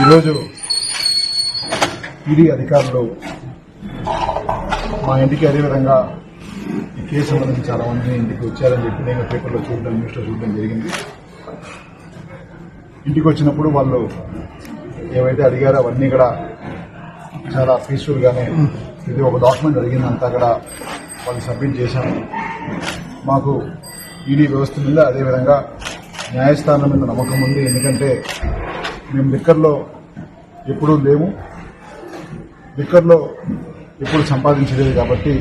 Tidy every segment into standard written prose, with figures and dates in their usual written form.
ఈరోజు ఈడీ అధికారులు మా ఇంటికి అదేవిధంగా ఈ కేసు సంబంధించి చాలా మంది ఇంటికి వచ్చారని చెప్పి నేను పేపర్లో చూడడం, న్యూస్లో చూడడం జరిగింది. ఇంటికి వచ్చినప్పుడు వాళ్ళు ఏవైతే అడిగారో అవన్నీ కూడా చాలా పీస్ఫుల్గానే ఇది ఒక డాక్యుమెంట్ అడిగిందంతా కూడా వాళ్ళు సబ్మిట్ చేశాము. మాకు ఈడీ వ్యవస్థ మీద అదేవిధంగా న్యాయస్థానం మీద నమ్మకం ఉంది. ఎందుకంటే మేము లిక్కర్లో ఎప్పుడూ లేము, లిక్కర్లో ఎప్పుడు సంపాదించలేదు కాబట్టి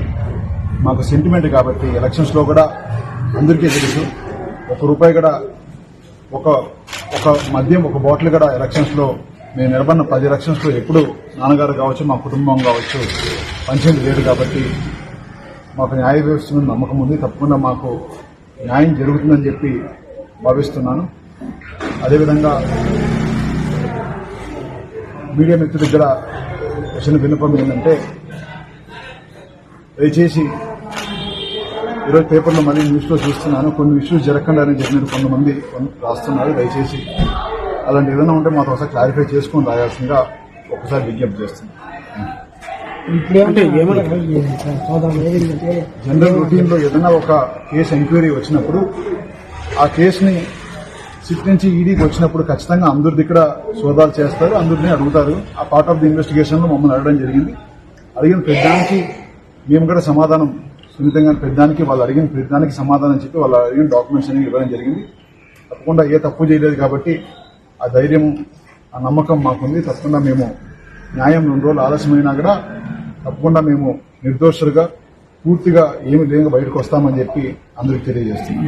మాకు సెంటిమెంట్ కాబట్టి ఎలక్షన్స్లో కూడా అందరికీ తెలుసు. ₹1 కూడా ఒక మద్యం ఒక బాటిల్ కూడా ఎలక్షన్స్లో మేము నిలబడిన 10 ఎలక్షన్స్లో ఎప్పుడు నాన్నగారు కావచ్చు, మా కుటుంబం కావచ్చు పంచింది లేదు. కాబట్టి మాకు న్యాయ వ్యవస్థ మీద నమ్మకం ఉంది. తప్పకుండా మాకు న్యాయం జరుగుతుందని చెప్పి భావిస్తున్నాను. అదేవిధంగా మీడియా మిత్రుల దగ్గర వచ్చిన విన్నపం ఏంటంటే, దయచేసి ఈరోజు పేపర్లో మళ్ళీ న్యూస్లో చూస్తున్నాను, కొన్ని ఇష్యూస్ జరగకుండా అని చెప్పిన కొంతమంది రాస్తున్నారు. దయచేసి అలాంటి ఏదైనా ఉంటే మాతో ఒకసారి క్లారిఫై చేసుకొని రాయాల్సిందిగా ఒకసారి విజ్ఞప్తి చేస్తున్నాను. జనరల్ రొటీన్లో ఏదైనా ఒక కేసు ఎంక్వైరీ వచ్చినప్పుడు ఆ కేసుని సిట్ నుంచి ఈడీకి వచ్చినప్పుడు ఖచ్చితంగా అందరిది ఇక్కడ సోదాలు చేస్తారు, అందరినీ అడుగుతారు. ఆ పార్ట్ ఆఫ్ ది ఇన్వెస్టిగేషన్లో మమ్మల్ని అడగడం జరిగింది. అడిగిన పెద్దానికి మేము కూడా సమాధానం సున్నితంగా పెద్దానికి వాళ్ళు అడిగిన పెద్దానికి సమాధానం చెప్పి వాళ్ళు అడిగిన డాక్యుమెంట్స్ అనేవి ఇవ్వడం జరిగింది. తప్పకుండా ఏ తప్పు చేయలేదు కాబట్టి ఆ ధైర్యం, ఆ నమ్మకం మాకుంది. తప్పకుండా మేము న్యాయం 2 రోజులు ఆలస్యమైనా కూడా తప్పకుండా మేము నిర్దోషులుగా పూర్తిగా ఏమి లేక బయటకు వస్తామని చెప్పి అందరికీ తెలియజేస్తున్నాం.